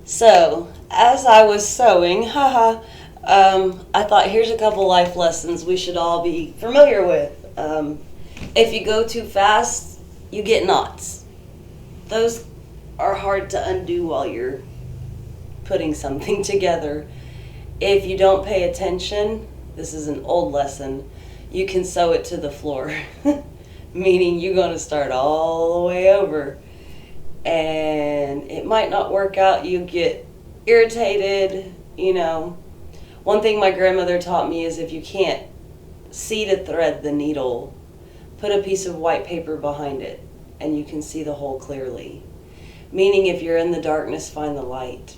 So, as I was sewing, I thought here's a couple life lessons we should all be familiar with. If you go too fast, you get knots. Those are hard to undo while you're putting something together. If you don't pay attention, this is an old lesson, you can sew it to the floor, meaning you're going to start all the way over. And it might not work out. You get irritated. One thing my grandmother taught me is if you can't see to thread the needle, put a piece of white paper behind it and you can see the hole clearly. Meaning if you're in the darkness, find the light.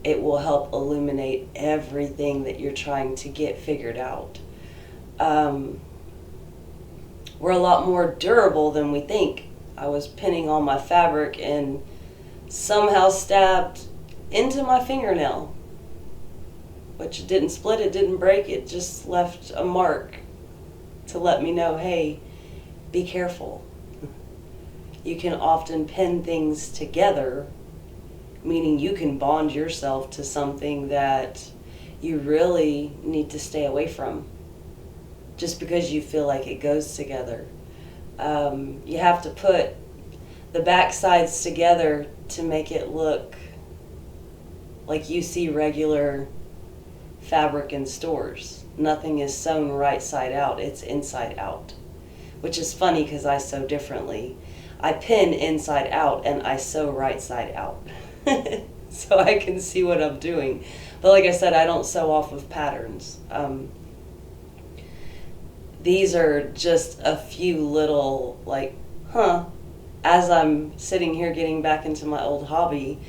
It will help illuminate everything that you're trying to get figured out. We're a lot more durable than we think. I was pinning on my fabric and somehow stabbed into my fingernail, which didn't split, it didn't break, it just left a mark to let me know, hey, be careful. You can often pin things together, meaning you can bond yourself to something that you really need to stay away from just because you feel like it goes together. You have to put the back sides together to make it look like you see regular fabric in stores. Nothing is sewn right side out, it's inside out, which is funny because I sew differently. I pin inside out and I sew right side out so I can see what I'm doing. But like I said, I don't sew off of patterns. These are just a few little, as I'm sitting here getting back into my old hobby,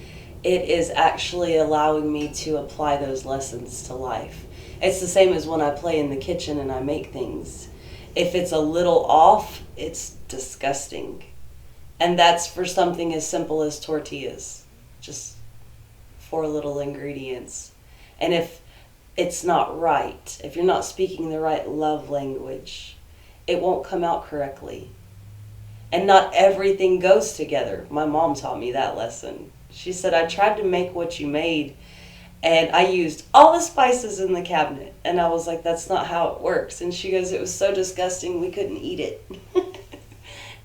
it is actually allowing me to apply those lessons to life. It's the same as when I play in the kitchen and I make things. If it's a little off, it's disgusting. And that's for something as simple as tortillas. Just 4 little ingredients. And if it's not right, if you're not speaking the right love language, it won't come out correctly. And not everything goes together. My mom taught me that lesson. She said, I tried to make what you made and I used all the spices in the cabinet. And I was like, that's not how it works. And she goes, it was so disgusting we couldn't eat it.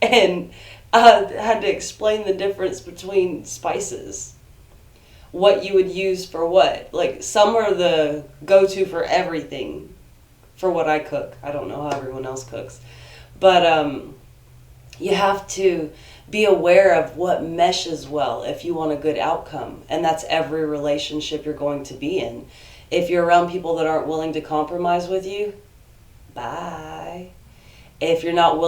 And I had to explain the difference between spices. What you would use for what. Like, some are the go-to for everything for what I cook. I don't know how everyone else cooks. But you have to be aware of what meshes well if you want a good outcome. And that's every relationship you're going to be in. If you're around people that aren't willing to compromise with you, bye. If you're not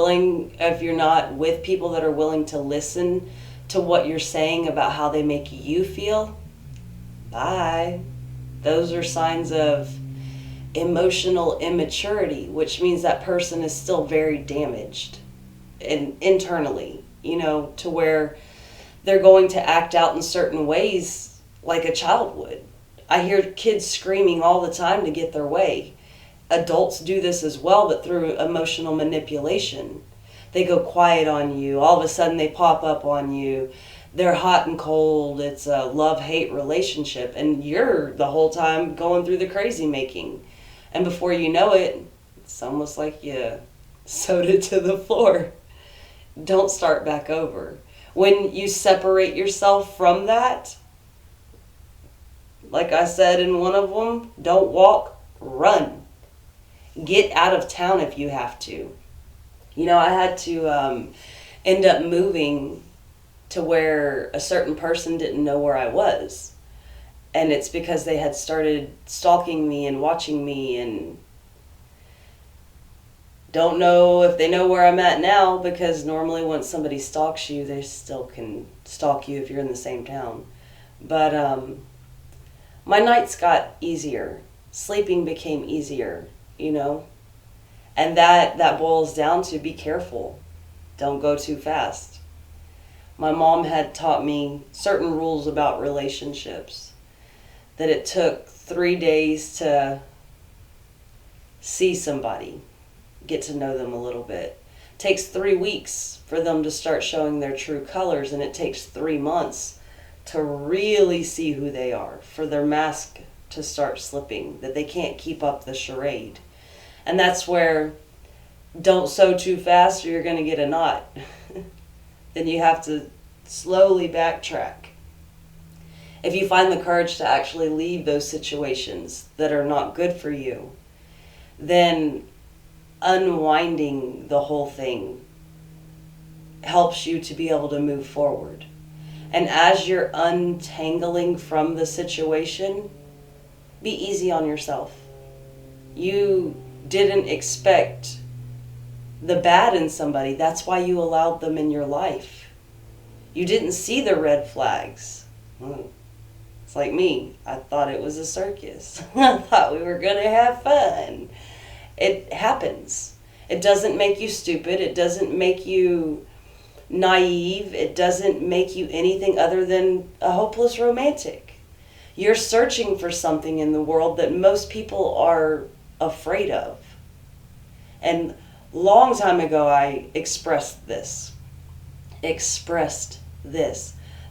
with people that are willing to listen to what you're saying about how they make you feel, bye. Those are signs of emotional immaturity, which means that person is still very damaged and internally, to where they're going to act out in certain ways like a child would. I hear kids screaming all the time to get their way. Adults do this as well, but through emotional manipulation. They go quiet on you. All of a sudden they pop up on you. They're hot and cold. It's a love-hate relationship. And you're the whole time going through the crazy making. And before you know it, it's almost like you sewed it to the floor. Don't start back over. When you separate yourself from that, like I said in one of them, don't walk, run. Get out of town if you have to. I had to end up moving to where a certain person didn't know where I was. And it's because they had started stalking me and watching me and don't know if they know where I'm at now, because normally once somebody stalks you, they still can stalk you if you're in the same town. But my nights got easier. Sleeping became easier, And that boils down to be careful. Don't go too fast. My mom had taught me certain rules about relationships. That it took 3 days to see somebody, get to know them a little bit. It takes 3 weeks for them to start showing their true colors, and it takes 3 months to really see who they are, for their mask to start slipping, that they can't keep up the charade. And that's where don't sew too fast or you're going to get a knot. Then you have to slowly backtrack. If you find the courage to actually leave those situations that are not good for you, then unwinding the whole thing helps you to be able to move forward. And as you're untangling from the situation, be easy on yourself. You didn't expect the bad in somebody. That's why you allowed them in your life. You didn't see the red flags. It's like me. I thought it was a circus. I thought we were going to have fun. It happens. It doesn't make you stupid. It doesn't make you naive. It doesn't make you anything other than a hopeless romantic. You're searching for something in the world that most people are afraid of. And long time ago I expressed this,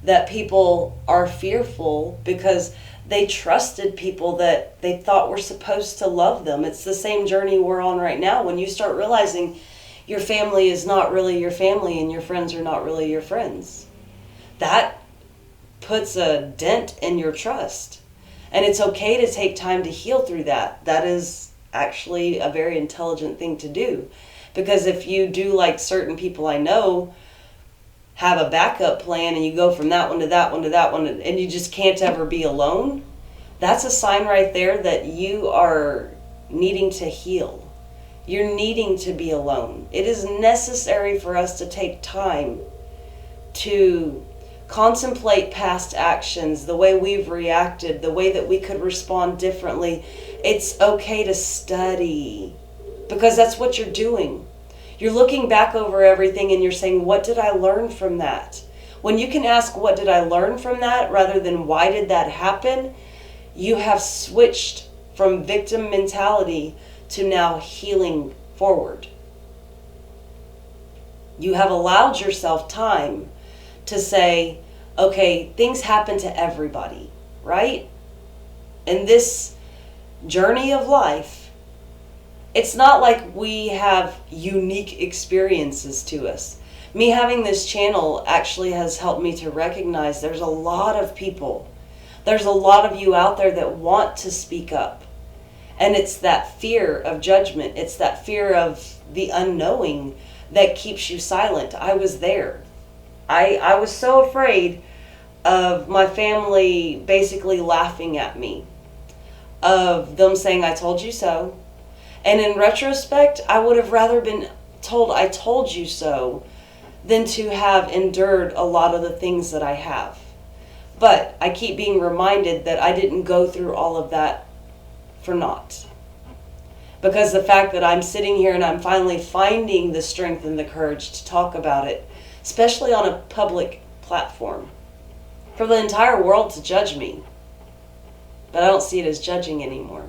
that people are fearful because they trusted people that they thought were supposed to love them. It's the same journey we're on right now. When you start realizing your family is not really your family and your friends are not really your friends, that puts a dent in your trust. And it's okay to take time to heal through that. That is actually a very intelligent thing to do. Because if you do like certain people I know, have a backup plan and you go from that one to that one to that one and you just can't ever be alone, that's a sign right there that you are needing to heal. You're needing to be alone. It is necessary for us to take time to contemplate past actions, the way we've reacted, the way that we could respond differently. It's okay to study, because that's what you're doing. You're looking back over everything and you're saying, what did I learn from that? When you can ask, what did I learn from that, rather than why did that happen, you have switched from victim mentality to now healing forward. You have allowed yourself time to say, okay, things happen to everybody, right? In this journey of life, it's not like we have unique experiences to us. Me having this channel actually has helped me to recognize there's a lot of people. There's a lot of you out there that want to speak up. And it's that fear of judgment. It's that fear of the unknowing that keeps you silent. I was there. I was so afraid of my family basically laughing at me, of them saying, I told you so. And in retrospect, I would have rather been told, I told you so, than to have endured a lot of the things that I have. But I keep being reminded that I didn't go through all of that for naught. Because the fact that I'm sitting here and I'm finally finding the strength and the courage to talk about it, especially on a public platform, for the entire world to judge me. But I don't see it as judging anymore.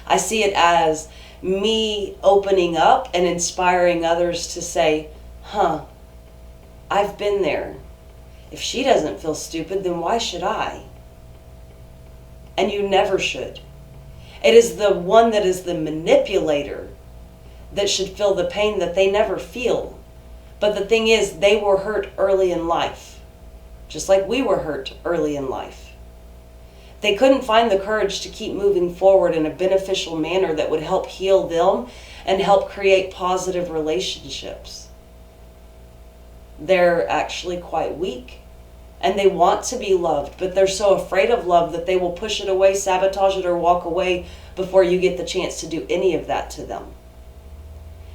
I see it as me opening up and inspiring others to say, I've been there. If she doesn't feel stupid, then why should I? And you never should. It is the one that is the manipulator that should feel the pain that they never feel. But the thing is, they were hurt early in life, just like we were hurt early in life. They couldn't find the courage to keep moving forward in a beneficial manner that would help heal them and help create positive relationships. They're actually quite weak, and they want to be loved, but they're so afraid of love that they will push it away, sabotage it, or walk away before you get the chance to do any of that to them.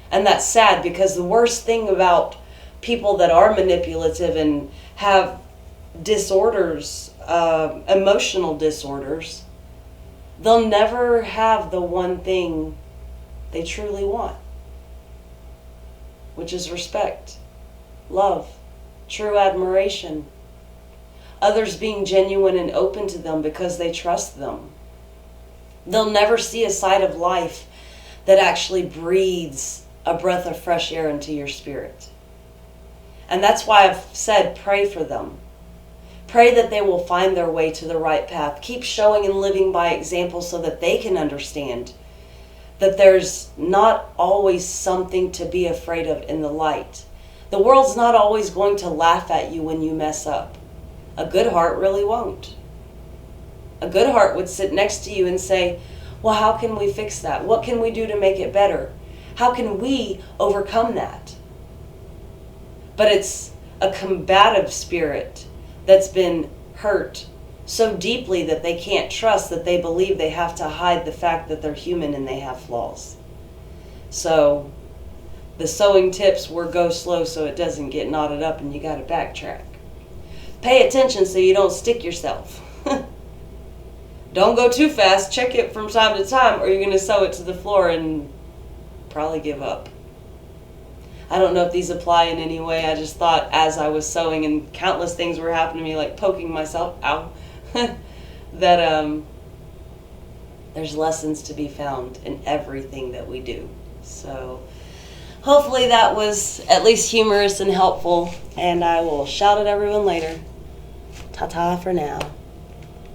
And that's sad, because the worst thing about people that are manipulative and have disorders, emotional disorders, they'll never have the one thing they truly want, which is respect, love, true admiration, others being genuine and open to them because they trust them. They'll never see a side of life that actually breathes a breath of fresh air into your spirit. And that's why I've said, pray for them. Pray that they will find their way to the right path. Keep showing and living by example so that they can understand that there's not always something to be afraid of in the light. The world's not always going to laugh at you when you mess up. A good heart really won't. A good heart would sit next to you and say, well, how can we fix that? What can we do to make it better? How can we overcome that? But it's a combative spirit that's been hurt so deeply that they can't trust, that they believe they have to hide the fact that they're human and they have flaws. So the sewing tips were go slow so it doesn't get knotted up and you got to backtrack. Pay attention so you don't stick yourself. Don't go too fast. Check it from time to time or you're going to sew it to the floor and probably give up. I don't know if these apply in any way. I just thought as I was sewing and countless things were happening to me, like poking myself, ow, that there's lessons to be found in everything that we do. So hopefully that was at least humorous and helpful, and I will shout at everyone later. Ta-ta for now.